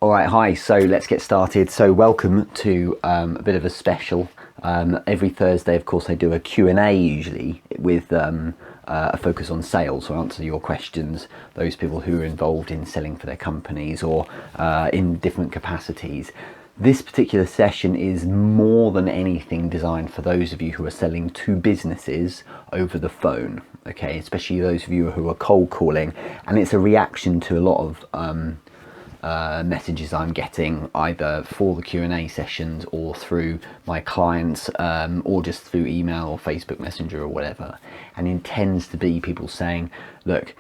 All right, hi. So let's get started. So welcome to a bit of a special. Every Thursday, of course, I do a Q&A usually with a focus on sales, so answer your questions, those people who are involved in selling for their companies or in different capacities. This particular session is more than anything designed for those of you who are selling to businesses over the phone, okay, especially those of you who are cold calling, and it's a reaction to a lot of messages I'm getting either for the Q&A sessions or through my clients or just through email or Facebook Messenger or whatever, and it tends to be people saying, look,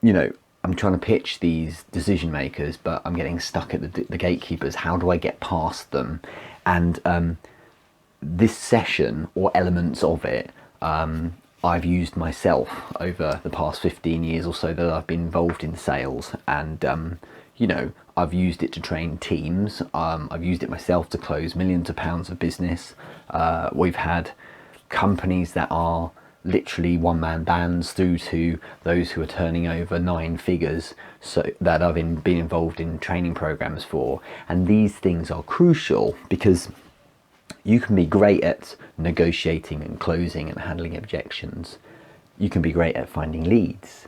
you know, I'm trying to pitch these decision makers, but I'm getting stuck at the gatekeepers. How do I get past them? And this session, or elements of it, I've used myself over the past 15 years or so that I've been involved in sales, and you know, I've used it to train teams. I've used it myself to close millions of pounds of business. We've had companies that are literally one-man bands through to those who are turning over 9 figures, so that I've been involved in training programs for. And these things are crucial because you can be great at negotiating and closing and handling objections. You can be great at finding leads,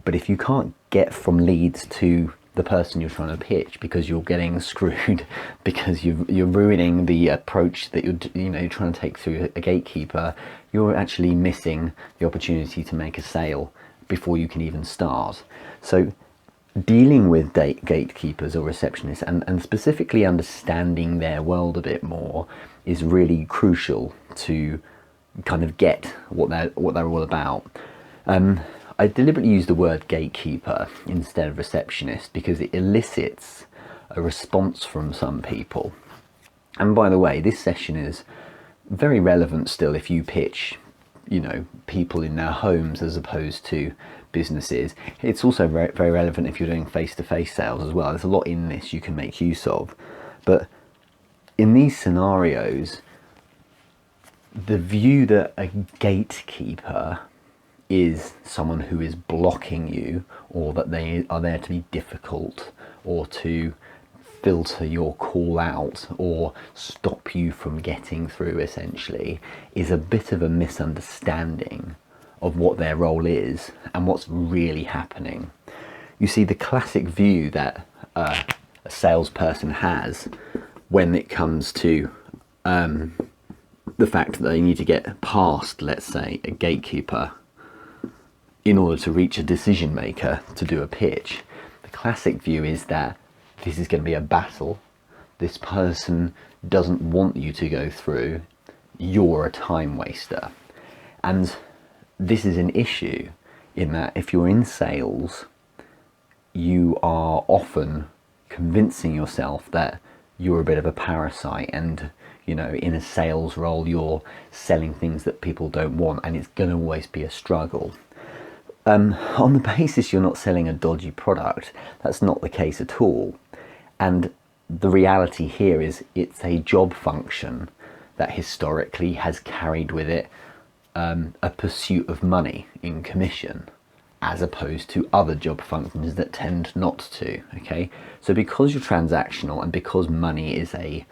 but if you can't get from leads to the person you're trying to pitch because you're getting screwed, because you're ruining the approach that you're trying to take through a gatekeeper, you're actually missing the opportunity to make a sale before you can even start. So dealing with gatekeepers or receptionists and specifically understanding their world a bit more is really crucial to kind of get what they're all about. I deliberately use the word gatekeeper instead of receptionist because it elicits a response from some people. And by the way, this session is very relevant still if you pitch, you know, people in their homes as opposed to businesses. It's also very, very relevant if you're doing face-to-face sales as well. There's a lot in this you can make use of. But in these scenarios, the view that a gatekeeper is someone who is blocking you, or that they are there to be difficult or to filter your call out or stop you from getting through, essentially, is a bit of a misunderstanding of what their role is and what's really happening. You see, the classic view that a salesperson has when it comes to the fact that they need to get past, let's say, a gatekeeper in order to reach a decision maker to do a pitch. The classic view is that this is going to be a battle. This person doesn't want you to go through. You're a time waster. And this is an issue in that if you're in sales, you are often convincing yourself that you're a bit of a parasite, and you know, in a sales role you're selling things that people don't want, and it's going to always be a struggle. On the basis you're not selling a dodgy product, that's not the case at all. And the reality here is it's a job function that historically has carried with it a pursuit of money in commission, as opposed to other job functions that tend not to, okay? So because you're transactional and because money is a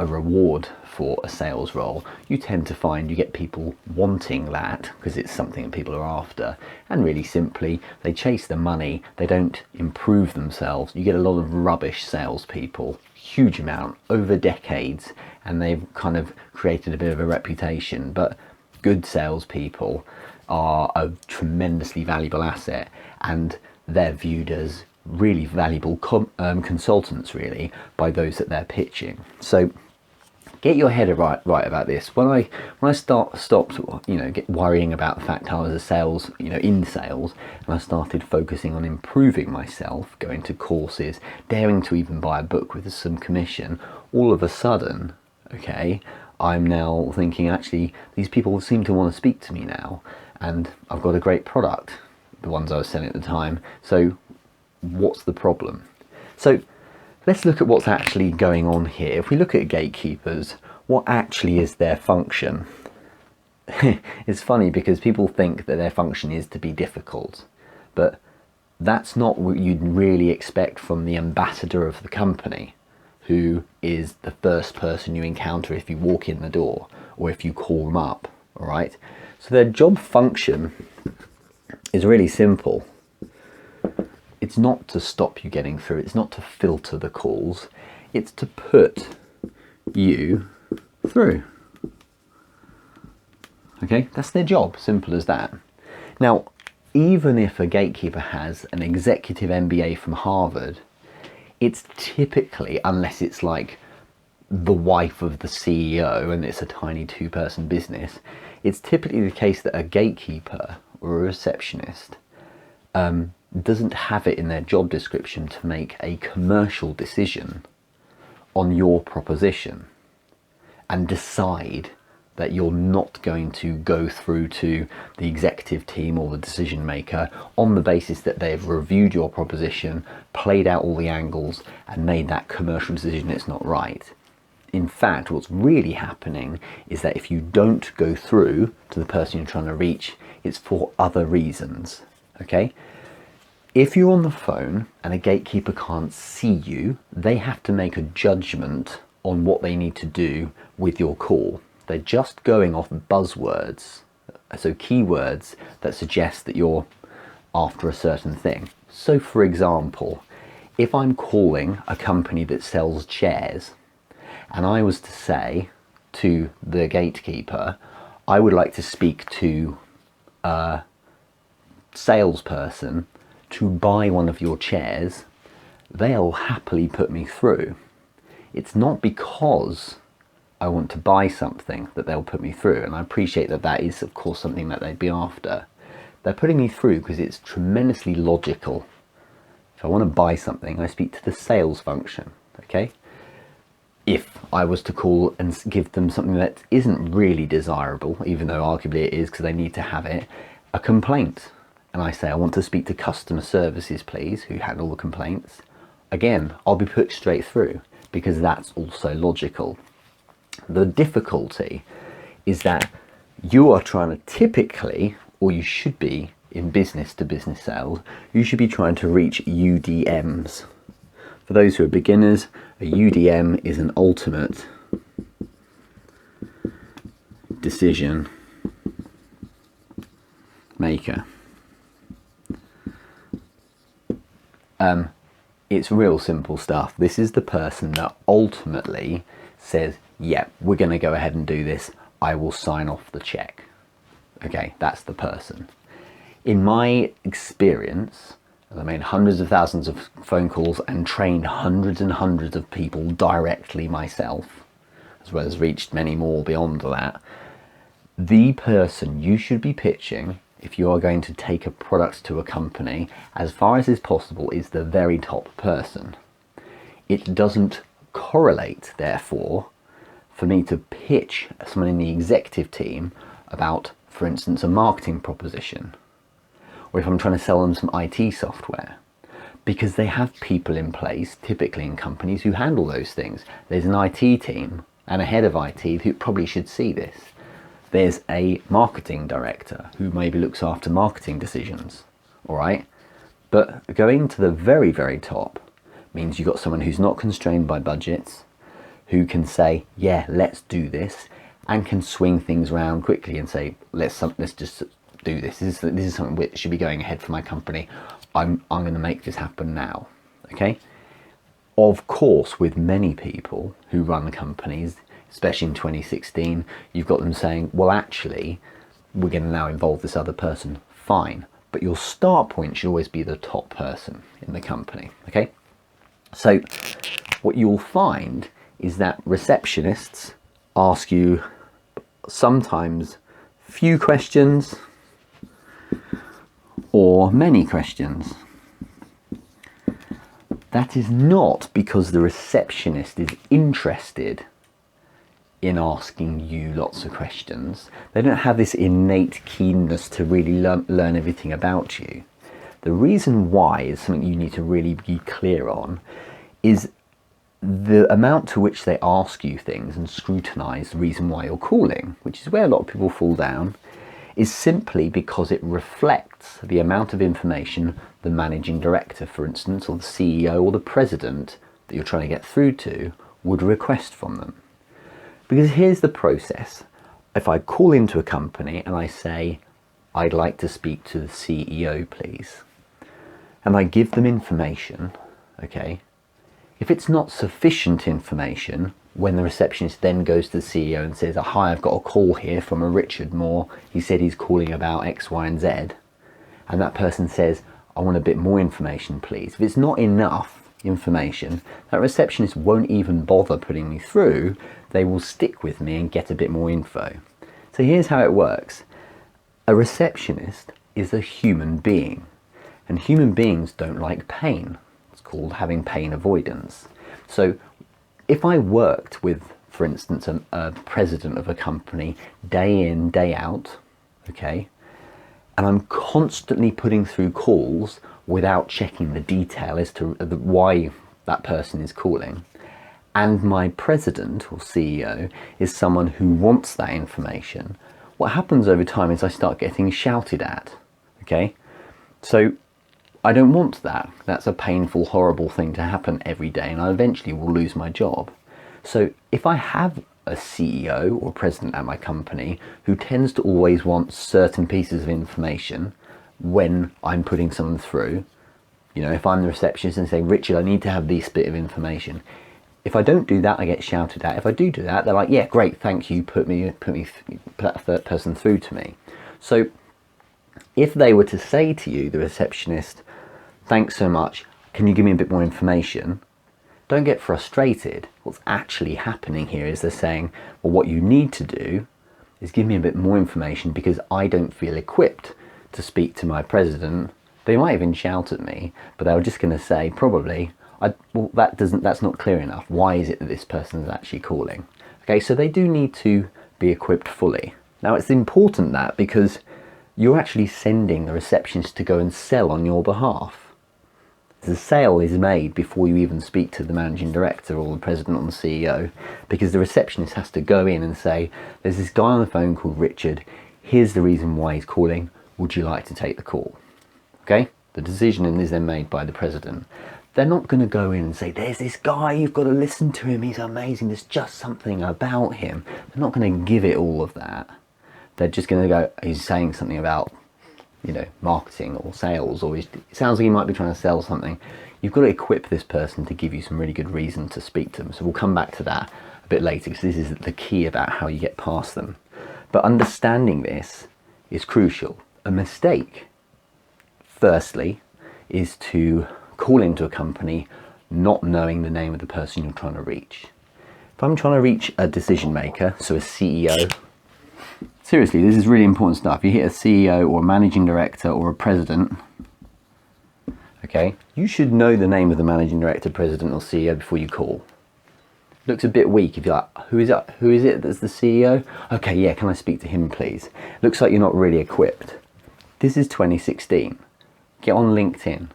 reward for a sales role, you tend to find you get people wanting that because it's something that people are after, and really simply they chase the money, they don't improve themselves. You get a lot of rubbish salespeople, huge amount over decades, and they've kind of created a bit of a reputation. But good salespeople are a tremendously valuable asset, and they're viewed as really valuable consultants, really, by those that they're pitching. So get your head right about this. When I stopped, you know, worrying about the fact I was in sales, and I started focusing on improving myself, going to courses, daring to even buy a book with some commission, all of a sudden, okay, I'm now thinking, actually, these people seem to want to speak to me now, and I've got a great product, the ones I was selling at the time. So what's the problem? So let's look at what's actually going on here. If we look at gatekeepers, what actually is their function? It's funny because people think that their function is to be difficult, but That's not what you'd really expect from the ambassador of the company, who is the first person you encounter if you walk in the door or if you call them up, all right? So their job function is really simple. It's not to stop you getting through, it's not to filter the calls, it's to put you through. Okay, that's their job, simple as that. Now, even if a gatekeeper has an executive MBA from Harvard, it's typically, unless it's like the wife of the CEO and it's a tiny 2-person business, it's typically the case that a gatekeeper or a receptionist doesn't have it in their job description to make a commercial decision on your proposition and decide that you're not going to go through to the executive team or the decision maker on the basis that they've reviewed your proposition, played out all the angles and made that commercial decision it's not right. In fact, what's really happening is that if you don't go through to the person you're trying to reach, it's for other reasons, okay? If you're on the phone and a gatekeeper can't see you, they have to make a judgment on what they need to do with your call. They're just going off buzzwords, so keywords that suggest that you're after a certain thing. So for example, if I'm calling a company that sells chairs and I was to say to the gatekeeper, I would like to speak to a salesperson to buy one of your chairs, they'll happily put me through. It's not because I want to buy something that they'll put me through, and I appreciate that that is of course something that they'd be after. They're putting me through because it's tremendously logical. If I want to buy something, I speak to the sales function, okay? If I was to call and give them something that isn't really desirable, even though arguably it is because they need to have it, a complaint, and I say I want to speak to customer services please, who handle the complaints, again, I'll be put straight through because that's also logical. The difficulty is that you are trying to typically, or you should be in business to business sales, you should be trying to reach UDMs. For those who are beginners, a UDM is an ultimate decision maker. It's real simple stuff. This is the person that ultimately says, yeah, we're going to go ahead and do this. I will sign off the check. Okay, that's the person. In my experience, I made hundreds of thousands of phone calls and trained hundreds and hundreds of people directly myself, as well as reached many more beyond that. The person you should be pitching, if you are going to take a product to a company, as far as is possible, is the very top person. It doesn't correlate, therefore, for me to pitch someone in the executive team about, for instance, a marketing proposition, or if I'm trying to sell them some IT software, because they have people in place, typically in companies, who handle those things. There's an IT team and a head of IT who probably should see this. There's a marketing director who maybe looks after marketing decisions, all right? But going to the very, very top means you've got someone who's not constrained by budgets, who can say, yeah, let's do this, and can swing things around quickly and say, let's just do this. This is something which should be going ahead for my company. I'm going to make this happen now, okay? Of course, with many people who run companies, especially in 2016, you've got them saying, well, actually, we're going to now involve this other person. Fine. But your start point should always be the top person in the company, okay? So what you'll find is that receptionists ask you sometimes few questions or many questions. That is not because the receptionist is interested in asking you lots of questions. They don't have this innate keenness to really learn everything about you. The reason why is something you need to really be clear on, is the amount to which they ask you things and scrutinize the reason why you're calling, which is where a lot of people fall down, is simply because it reflects that's the amount of information the managing director, for instance, or the CEO or the president that you're trying to get through to would request from them. Because here's the process. If I call into a company and I say, I'd like to speak to the CEO, please, and I give them information, okay, if it's not sufficient information, when the receptionist then goes to the CEO and says, hi, I've got a call here from a Richard Moore, he said he's calling about X, Y, and Z, and that person says, I want a bit more information, please. If it's not enough information, that receptionist won't even bother putting me through. They will stick with me and get a bit more info. So here's how it works. A receptionist is a human being, and human beings don't like pain. It's called having pain avoidance. So if I worked with, for instance, a president of a company day in, day out, okay, and I'm constantly putting through calls without checking the detail as to why that person is calling, and my president or CEO is someone who wants that information, what happens over time is I start getting shouted at, okay? So I don't want that. That's a painful, horrible thing to happen every day, and I eventually will lose my job. So if I have a CEO or president at my company who tends to always want certain pieces of information when I'm putting someone through, you know, if I'm the receptionist and say, Richard, I need to have this bit of information. If I don't do that, I get shouted at. If I do that, they're like, yeah, great, thank you, put that third person through to me. So if they were to say to you, the receptionist, thanks so much, can you give me a bit more information? Don't get frustrated. What's actually happening here is they're saying, well, what you need to do is give me a bit more information because I don't feel equipped to speak to my president. They might even shout at me, but they were just going to say, probably, well, that's not clear enough. Why is it that this person is actually calling? Okay, so they do need to be equipped fully. Now, it's important that because you're actually sending the receptionist to go and sell on your behalf. The sale is made before you even speak to the managing director or the president or the CEO, because the receptionist has to go in and say, there's this guy on the phone called Richard, here's the reason why he's calling, would you like to take the call? Okay, the decision is then made by the president. They're not going to go in and say, there's this guy, you've got to listen to him, he's amazing, there's just something about him. They're not going to give it all of that. They're just going to go, he's saying something about, you know, marketing or sales, or it sounds like he might be trying to sell something. You've got to equip this person to give you some really good reason to speak to them. So we'll come back to that a bit later, because this is the key about how you get past them. But understanding this is crucial. A mistake, firstly, is to call into a company not knowing the name of the person you're trying to reach. If I'm trying to reach a decision maker, so a CEO, seriously, this is really important stuff. You hit a CEO or a managing director or a president, okay, you should know the name of the managing director, president or CEO before you call. Looks a bit weak if you're like, who is it that's the CEO? Okay, yeah, can I speak to him, please? Looks like you're not really equipped. This is 2016. Get on LinkedIn.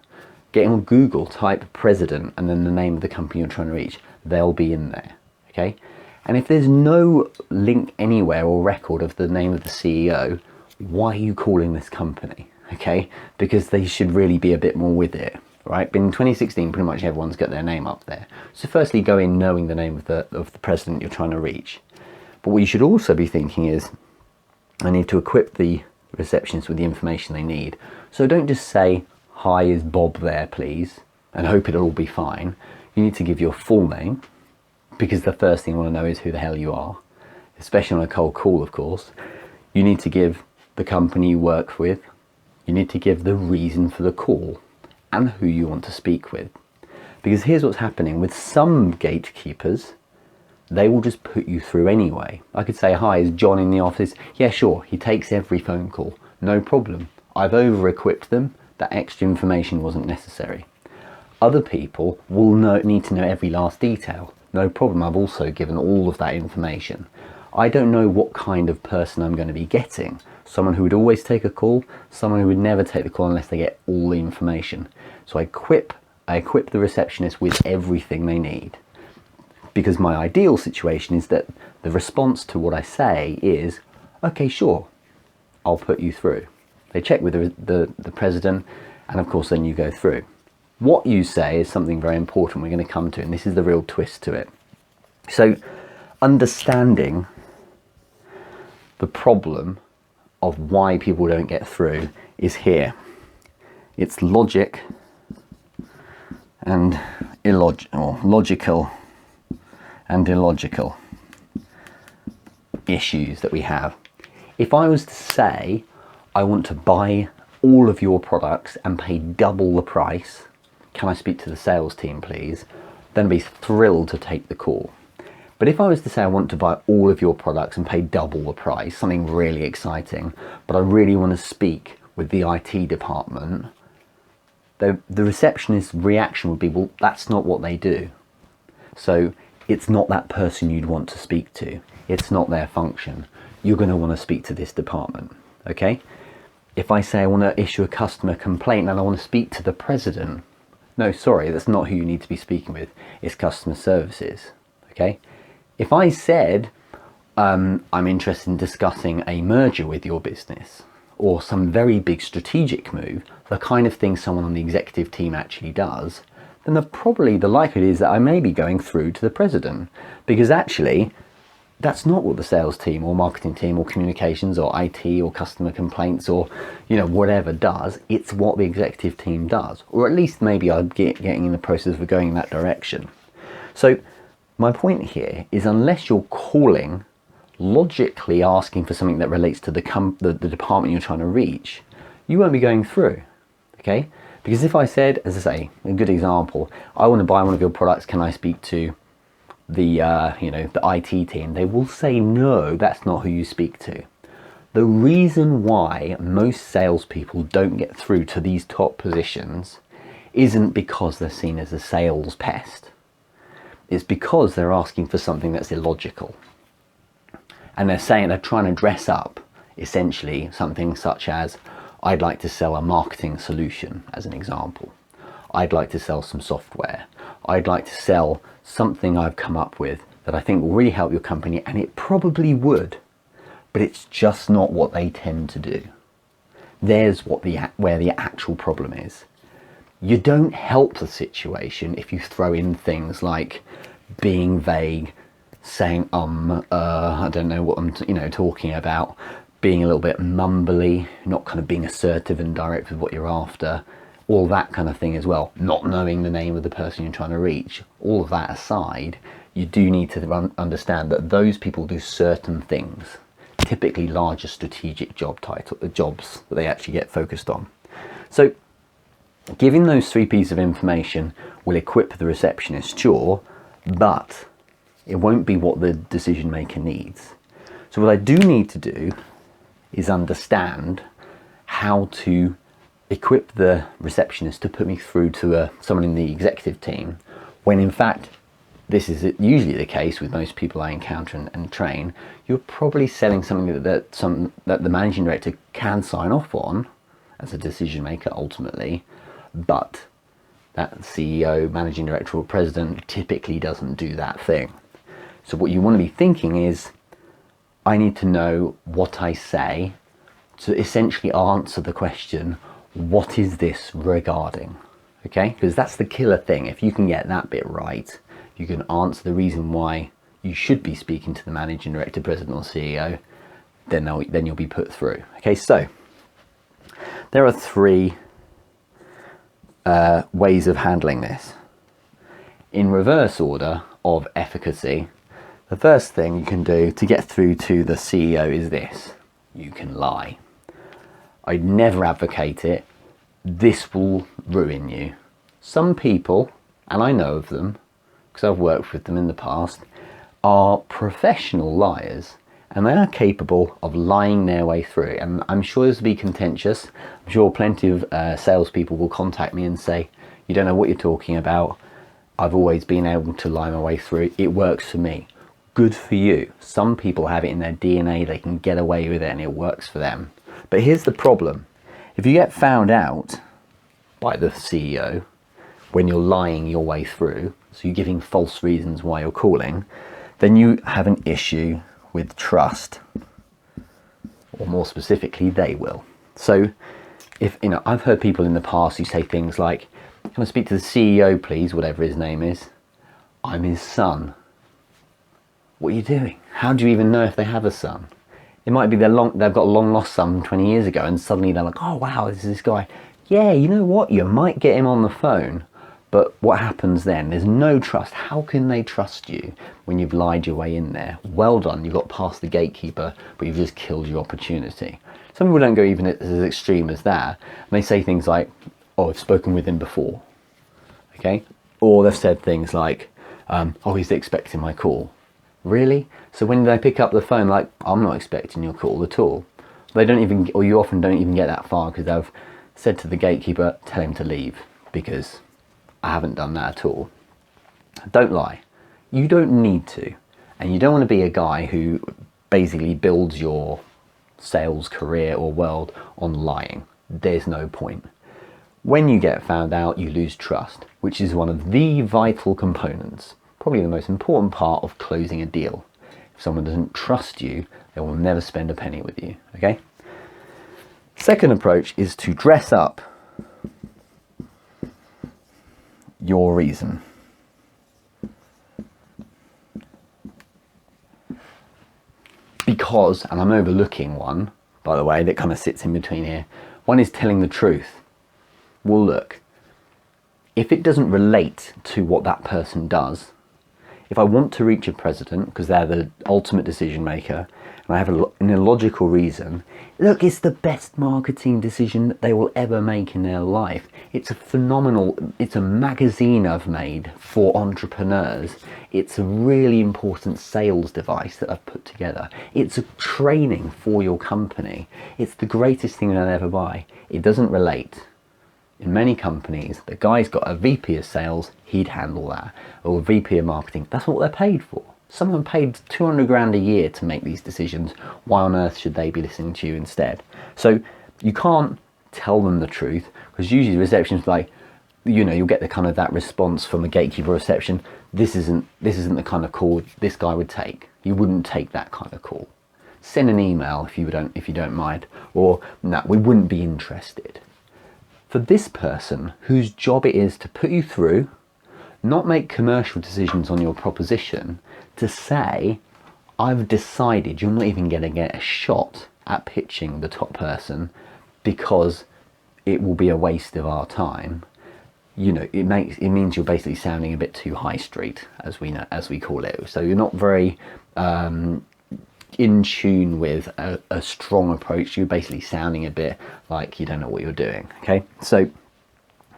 Get on Google, type president and then the name of the company you're trying to reach. They'll be in there, okay? And if there's no link anywhere or record of the name of the CEO, why are you calling this company? Okay, because they should really be a bit more with it, right? But in 2016, pretty much everyone's got their name up there. So firstly, go in knowing the name of the president you're trying to reach. But what you should also be thinking is, I need to equip the receptionist with the information they need. So don't just say, hi, is Bob there, please, and hope it'll all be fine. You need to give your full name, because the first thing you want to know is who the hell you are, especially on a cold call, of course. You need to give the company you work with. You need to give the reason for the call and who you want to speak with. Because here's what's happening with some gatekeepers, they will just put you through anyway. I could say, hi, is John in the office? Yeah, sure, he takes every phone call, no problem. I've over-equipped them, that extra information wasn't necessary. Other people will need to know every last detail. No problem, I've also given all of that information. I don't know what kind of person I'm going to be getting. Someone who would always take a call, someone who would never take the call unless they get all the information. So I equip the receptionist with everything they need. Because my ideal situation is that the response to what I say is, okay, sure, I'll put you through. They check with the president, and of course then you go through. What you say is something very important we're going to come to, and this is the real twist to it. So understanding the problem of why people don't get through is here. It's logic and logical and illogical issues that we have. If I was to say, I want to buy all of your products and pay double the price, can I speak to the sales team please? Then I'd be thrilled to take the call. But if I was to say I want to buy all of your products and pay double the price, something really exciting, but I really want to speak with the IT department, the receptionist's reaction would be, well, that's not what they do. So it's not that person you'd want to speak to. It's not their function. You're going to want to speak to this department, okay? If I say I want to issue a customer complaint and I want to speak to the president, no, sorry, that's not who you need to be speaking with. It's customer services, okay? If I said, I'm interested in discussing a merger with your business or some very big strategic move, the kind of thing someone on the executive team actually does, then the likelihood is that I may be going through to the president, because actually that's not what the sales team or marketing team or communications or IT or customer complaints or whatever does. It's what the executive team does, or at least maybe I'm getting in the process of going in that direction. So my point here is, unless you're calling, logically asking for something that relates to the department you're trying to reach, you won't be going through, okay? Because if I said, as I say, a good example, I want to buy one of your products, can I speak to the IT team? They will say, no, that's not who you speak to. The reason why most salespeople don't get through to these top positions isn't because they're seen as a sales pest. It's because they're asking for something that's illogical. And they're trying to dress up essentially something such as, I'd like to sell a marketing solution, as an example. I'd like to sell some software. I'd like to sell something I've come up with that I think will really help your company, and it probably would, but it's just not what they tend to do. There's where the actual problem is. You don't help the situation if you throw in things like being vague, saying I don't know what I'm talking about, being a little bit mumbly, not kind of being assertive and direct with what you're after, all that kind of thing as well, not knowing the name of the person you're trying to reach. All of that aside, you do need to understand that those people do certain things, typically larger strategic jobs that they actually get focused on. So giving those 3 pieces of information will equip the receptionist, sure, but it won't be what the decision maker needs. So what I do need to do is understand how to equip the receptionist to put me through to someone in the executive team, when in fact this is usually the case with most people I encounter and train. You're probably selling something that the managing director can sign off on as a decision maker ultimately, but that CEO, managing director or president typically doesn't do that thing. So what you want to be thinking is, I need to know what I say to essentially answer the question, what is this regarding? Okay, because that's the killer thing. If you can get that bit right, you can answer the reason why you should be speaking to the managing director, president or CEO, then you'll be put through. Okay, so there are 3 ways of handling this. In reverse order of efficacy, the first thing you can do to get through to the CEO is this: you can lie. I'd never advocate it. This will ruin you. Some people, and I know of them because I've worked with them in the past, are professional liars, and they are capable of lying their way through. And I'm sure this will be contentious. I'm sure plenty of salespeople will contact me and say, you don't know what you're talking about. I've always been able to lie my way through. It works for me. Good for you. Some people have it in their DNA. They can get away with it and it works for them. But here's the problem. If you get found out by the CEO when you're lying your way through, so you're giving false reasons why you're calling, then you have an issue with trust, or more specifically, they will. So if, you know, I've heard people in the past who say things like, can I speak to the CEO, please, whatever his name is? I'm his son. What are you doing? How do you even know if they have a son? It might be they've got a long lost son 20 years ago, and suddenly they're like, oh wow, this is this guy. Yeah, you know what? You might get him on the phone, but what happens then? There's no trust. How can they trust you when you've lied your way in there? Well done, you got past the gatekeeper, but you've just killed your opportunity. Some people don't go even as extreme as that. And they say things like, oh, I've spoken with him before. Okay? Or they've said things like, oh, he's expecting my call. Really? So when they pick up the phone, like, I'm not expecting your call at all. They don't even, or you often don't even get that far, because they've said to the gatekeeper, tell him to leave, because I haven't done that at all. Don't lie. You don't need to. And you don't want to be a guy who basically builds your sales career or world on lying. There's no point. When you get found out, you lose trust, which is one of the vital components, probably the most important part of closing a deal. If someone doesn't trust you, they will never spend a penny with you, okay? Second approach is to dress up your reason. Because, and I'm overlooking one, by the way, that kind of sits in between here. One is telling the truth. Well, look, if it doesn't relate to what that person does, if I want to reach a president, because they're the ultimate decision maker, and I have an illogical reason, look, it's the best marketing decision that they will ever make in their life. It's a phenomenal, it's a magazine I've made for entrepreneurs. It's a really important sales device that I've put together. It's a training for your company. It's the greatest thing I'll ever buy. It doesn't relate. In many companies, the guy's got a VP of sales, he'd handle that, or a VP of marketing. That's what they're paid for. Someone paid 200 grand a year to make these decisions. Why on earth should they be listening to you instead? So you can't tell them the truth, because usually the reception's like, you know, you'll get the kind of that response from a gatekeeper reception. This isn't the kind of call this guy would take. You wouldn't take that kind of call. Send an email if you don't mind, or no, we wouldn't be interested. For this person whose job it is to put you through, not make commercial decisions on your proposition, to say, I've decided you're not even going to get a shot at pitching the top person because it will be a waste of our time. You know, it means you're basically sounding a bit too high street, as we call it. So you're not very in tune with a strong approach. You're basically sounding a bit like you don't know what you're doing. Okay, so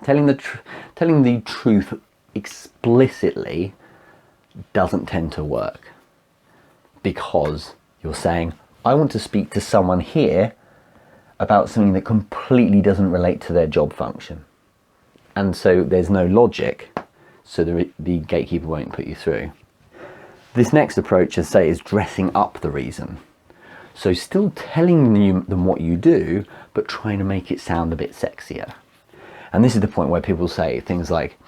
telling the truth explicitly doesn't tend to work, because you're saying, I want to speak to someone here about something that completely doesn't relate to their job function, and so there's no logic, so the gatekeeper won't put you through. This next approach, as I say, is dressing up the reason. So still telling them what you do, but trying to make it sound a bit sexier. And this is the point where people say things like,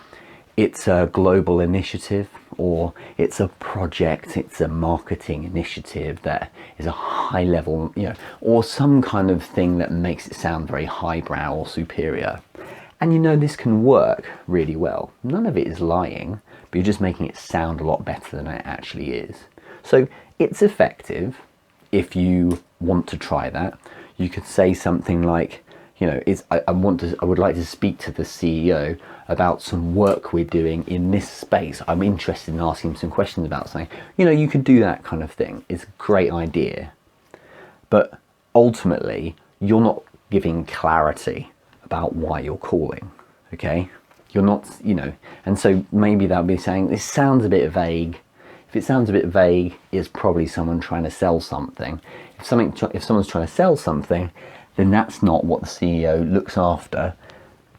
it's a global initiative, or it's a project, it's a marketing initiative that is a high level, you know, or some kind of thing that makes it sound very highbrow or superior. And you know, this can work really well. None of it is lying, but you're just making it sound a lot better than it actually is. So it's effective if you want to try that. You could say something like, you know, I would like to speak to the CEO about some work we're doing in this space. I'm interested in asking him some questions about something. You know, you could do that kind of thing. It's a great idea. But ultimately, you're not giving clarity about why you're calling, okay? You're not, you know, and so maybe that would be saying, this sounds a bit vague. If it sounds a bit vague, it's probably someone trying to sell something. If someone's trying to sell something, then that's not what the CEO looks after.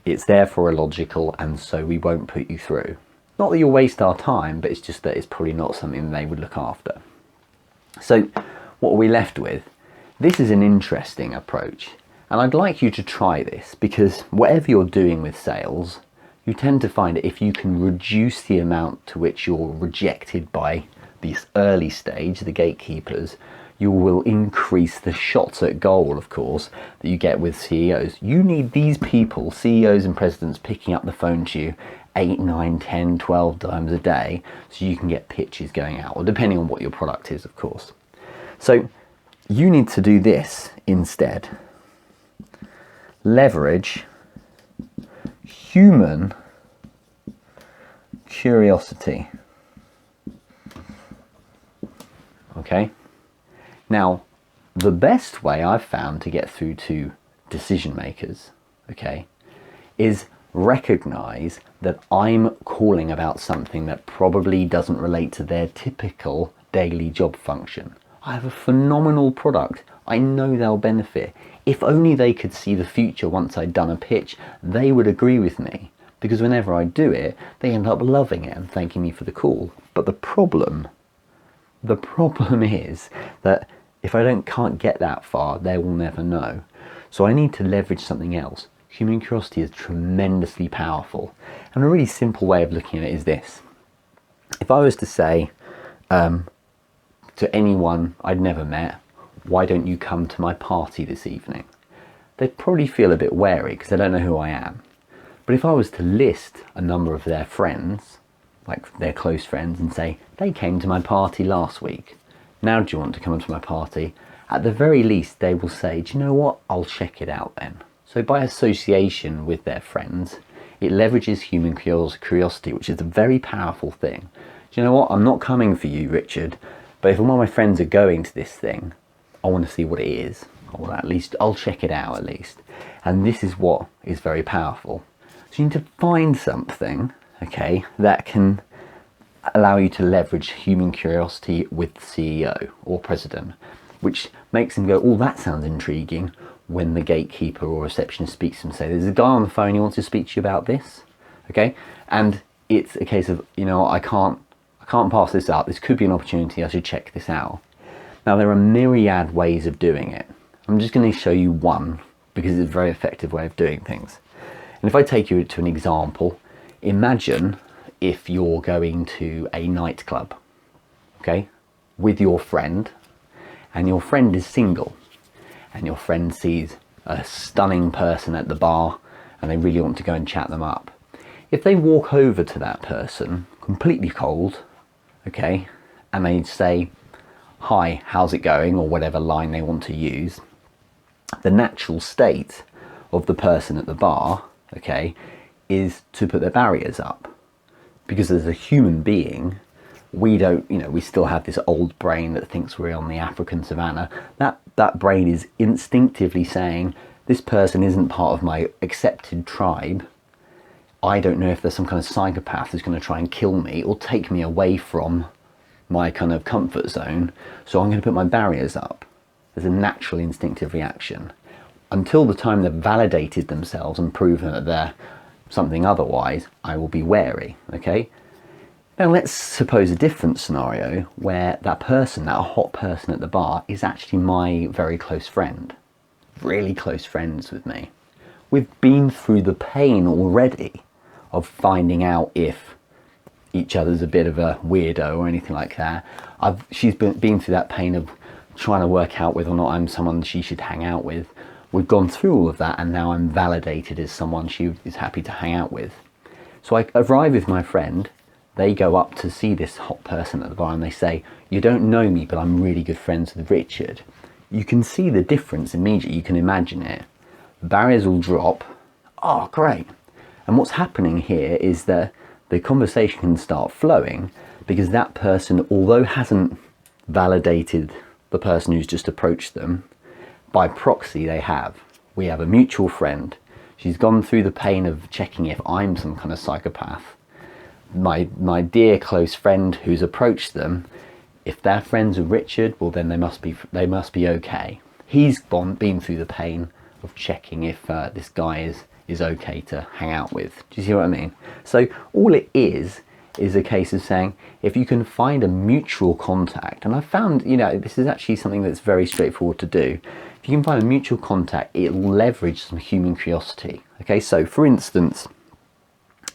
It's therefore illogical, and so we won't put you through. Not that you'll waste our time, but it's just that it's probably not something they would look after. So what are we left with? This is an interesting approach, and I'd like you to try this, because whatever you're doing with sales, you tend to find that if you can reduce the amount to which you're rejected by this early stage, the gatekeepers, you will increase the shots at goal, of course, that you get with CEOs. You need these people, CEOs and presidents, picking up the phone to you 8, 9, 10, 12 times a day so you can get pitches going out, or depending on what your product is, of course. So you need to do this instead. Leverage human curiosity. Okay? Now, the best way I've found to get through to decision makers, okay, is recognize that I'm calling about something that probably doesn't relate to their typical daily job function. I have a phenomenal product. I know they'll benefit. If only they could see the future once I'd done a pitch, they would agree with me. Because whenever I do it, they end up loving it and thanking me for the call. But the problem is that if I can't get that far, they will never know. So I need to leverage something else. Human curiosity is tremendously powerful. And a really simple way of looking at it is this. If I was to say to anyone I'd never met, why don't you come to my party this evening? They'd probably feel a bit wary because they don't know who I am. But if I was to list a number of their friends, like their close friends, and say, they came to my party last week, now do you want to come to my party? At the very least, they will say, do you know what? I'll check it out then. So by association with their friends, it leverages human curiosity, which is a very powerful thing. Do you know what? I'm not coming for you, Richard, but if one of my friends are going to this thing, I want to see what it is. Or at least I'll check it out at least. And this is what is very powerful. So you need to find something, okay, that can allow you to leverage human curiosity with the CEO or president, which makes them go, oh, that sounds intriguing, when the gatekeeper or receptionist speaks to them and say, there's a guy on the phone, he wants to speak to you about this, okay? And it's a case of, you know, I can't pass this up. This could be an opportunity. I should check this out. Now, there are myriad ways of doing it. I'm just going to show you one because it's a very effective way of doing things. And if I take you to an example, imagine if you're going to a nightclub, okay, with your friend, and your friend is single, and your friend sees a stunning person at the bar, and they really want to go and chat them up. If they walk over to that person, completely cold, okay, and they say, hi, how's it going, or whatever line they want to use, the natural state of the person at the bar, okay, is to put their barriers up. Because as a human being, we don't, you know, we still have this old brain that thinks we're on the African savannah. That brain is instinctively saying, this person isn't part of my accepted tribe. I don't know if there's some kind of psychopath who's going to try and kill me or take me away from my kind of comfort zone. So I'm going to put my barriers up. There's a natural instinctive reaction. Until the time they've validated themselves and proven that they're something otherwise, I will be wary, okay? Now let's suppose a different scenario where that person, that hot person at the bar, is actually my very close friend. Really close friends with me. We've been through the pain already of finding out if each other's a bit of a weirdo or anything like that. She's been through that pain of trying to work out whether or not I'm someone she should hang out with. We've gone through all of that, and now I'm validated as someone she is happy to hang out with. So I arrive with my friend, they go up to see this hot person at the bar and they say, you don't know me, but I'm really good friends with Richard. You can see the difference immediately, you can imagine it. Barriers will drop. Oh, great. And what's happening here is that the conversation can start flowing because that person, although hasn't validated the person who's just approached them, by proxy they have. We have a mutual friend. She's gone through the pain of checking if I'm some kind of psychopath. My dear close friend who's approached them, if they're friends with Richard, well then they must be okay. He's been through the pain of checking if this guy is okay to hang out with. Do you see what I mean? So all it is a case of saying, if you can find a mutual contact, and I've found, you know, this is actually something that's very straightforward to do. If you can find a mutual contact, it'll leverage some human curiosity. Okay, so for instance,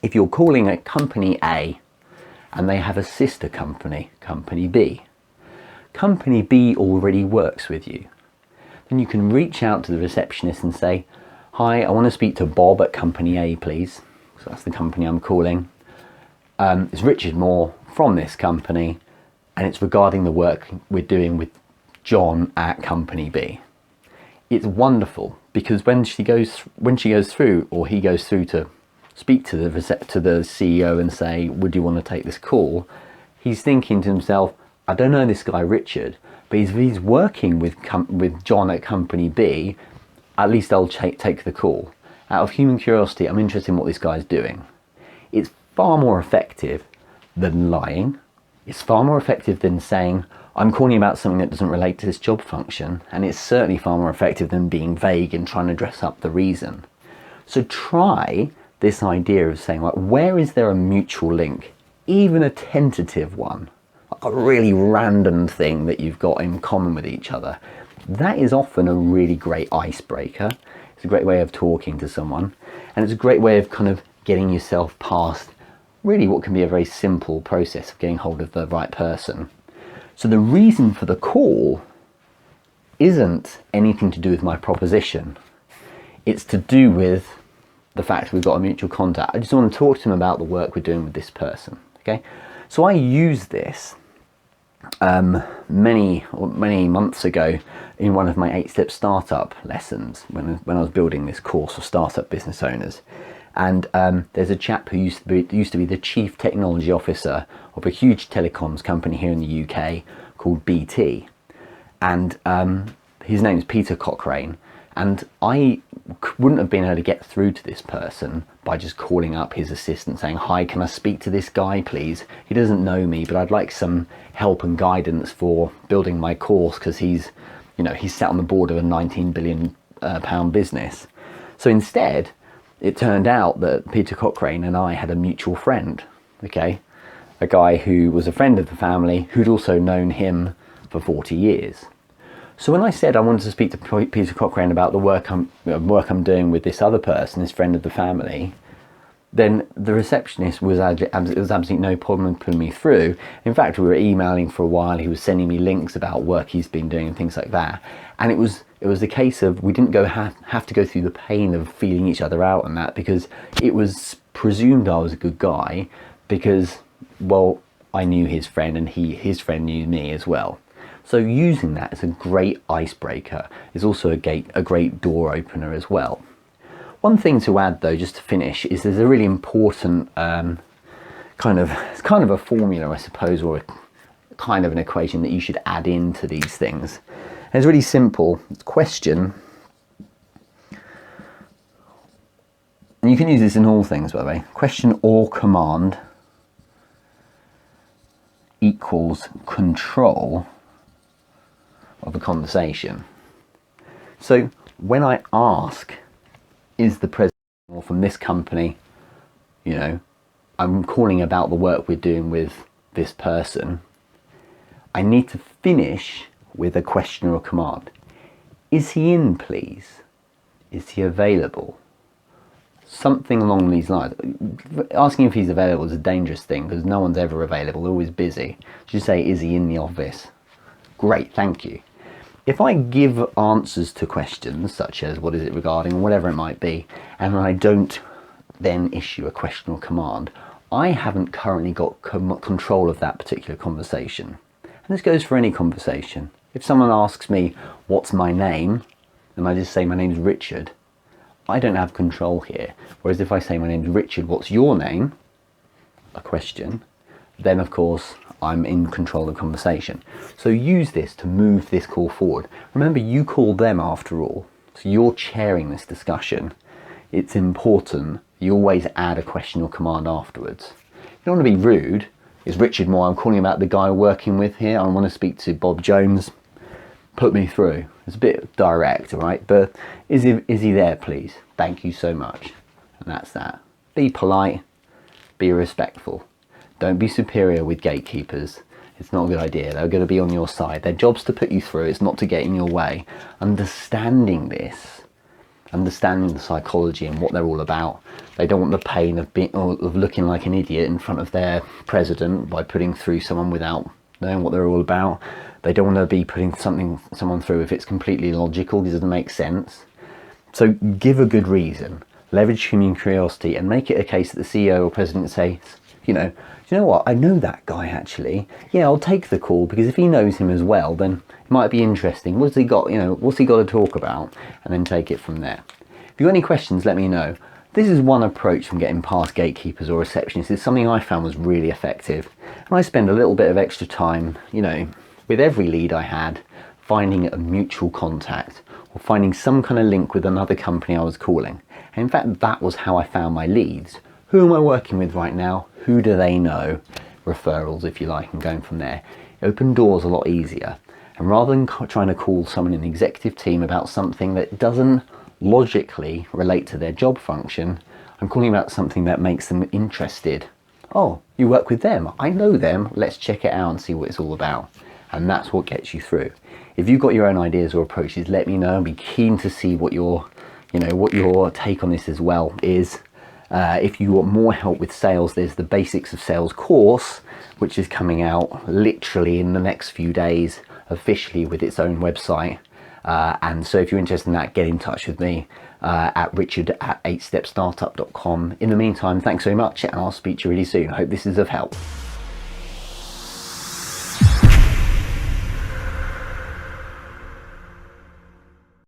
if you're calling a company A and they have a sister company, company B. company B already works with you, then you can reach out to the receptionist and say, hi, I want to speak to Bob at company A, please. So that's the company I'm calling. It's Richard Moore from this company, and it's regarding the work we're doing with John at company B. It's wonderful because when she goes through, or he goes through to speak to the CEO and say, would you want to take this call? He's thinking to himself, I don't know this guy Richard, but he's working with John at company B. At least I'll take the call. Out of human curiosity, I'm interested in what this guy's doing. It's far more effective than lying. It's far more effective than saying, I'm calling about something that doesn't relate to this job function. And it's certainly far more effective than being vague and trying to dress up the reason. So try this idea of saying, like, where is there a mutual link? Even a tentative one, like a really random thing that you've got in common with each other. That is often a really great icebreaker. It's a great way of talking to someone. And it's a great way of kind of getting yourself past really what can be a very simple process of getting hold of the right person. So the reason for the call isn't anything to do with my proposition. It's to do with the fact we've got a mutual contact. I just want to talk to him about the work we're doing with this person. Okay, so I used this many months ago in one of my 8-step startup lessons when I was building this course for startup business owners. And there's a chap who used to be the chief technology officer of a huge telecoms company here in the UK called BT, and his name is Peter Cochrane. And I wouldn't have been able to get through to this person by just calling up his assistant saying, hi, can I speak to this guy, please? He doesn't know me, but I'd like some help and guidance for building my course because he's sat on the board of a 19 billion pound business. So instead, it turned out that Peter Cochrane and I had a mutual friend, okay? A guy who was a friend of the family who'd also known him for 40 years. So when I said I wanted to speak to Peter Cochrane about the work I'm doing with this other person, this friend of the family, then the receptionist was absolutely no problem putting me through. In fact, we were emailing for a while. He was sending me links about work he's been doing and things like that. And it was the case of we didn't have to go through the pain of feeling each other out and that, because it was presumed I was a good guy because, well, I knew his friend and his friend knew me as well. So using that as a great icebreaker is also a great door opener as well. One thing to add though, just to finish, is there's a really important kind of a formula, I suppose, or kind of an equation that you should add into these things. And it's really simple. It's question, and you can use this in all things, by the way. Question or command equals control of a conversation. So when I ask, is the president from this company, I'm calling about the work we're doing with this person, I need to finish with a question or a command. Is he in, please? Is he available? Something along these lines. Asking if he's available is a dangerous thing because no one's ever available, they're always busy. Just say, is he in the office? Great, thank you. If I give answers to questions such as what is it regarding or whatever it might be, and I don't then issue a question or command, I haven't currently got control of that particular conversation. And this goes for any conversation. If someone asks me, what's my name? And I just say my name's Richard, I don't have control here. Whereas if I say my name's Richard, what's your name? A question. Then of course I'm in control of the conversation. So use this to move this call forward. Remember, you call them after all. So you're chairing this discussion. It's important you always add a question or command afterwards. You don't want to be rude. It's Richard Moore, I'm calling about the guy working with here. I want to speak to Bob Jones. Put me through. It's a bit direct, right? But is he there, please? Thank you so much. And that's that. Be polite, be respectful. Don't be superior with gatekeepers. It's not a good idea. They're going to be on your side. Their job's to put you through. It's not to get in your way. Understanding this, understanding the psychology and what they're all about. They don't want the pain of looking like an idiot in front of their president by putting through someone without knowing what they're all about. They don't want to be putting someone through if it's completely illogical, because it doesn't make sense. So give a good reason, leverage human curiosity, and make it a case that the CEO or president says, you know what, I know that guy actually. Yeah, I'll take the call, because if he knows him as well, then it might be interesting. What's he got, what's he got to talk about? And then take it from there. If you've got any questions, let me know. This is one approach from getting past gatekeepers or receptionists. It's something I found was really effective. And I spend a little bit of extra time, with every lead I had, finding a mutual contact or finding some kind of link with another company I was calling. And in fact, that was how I found my leads. Who am I working with right now? Who do they know? Referrals, if you like, and going from there. It opened doors a lot easier. And rather than trying to call someone in the executive team about something that doesn't logically relate to their job function, I'm calling about something that makes them interested. Oh, you work with them? I know them. Let's check it out and see what it's all about. And that's what gets you through. If you've got your own ideas or approaches, let me know. I'd be keen to see what your take on this as well is. If you want more help with sales, there's the Basics of Sales course, which is coming out literally in the next few days, officially with its own website. And so if you're interested in that, get in touch with me at richard@8stepstartup.com. In the meantime, thanks very much, and I'll speak to you really soon. I hope this is of help.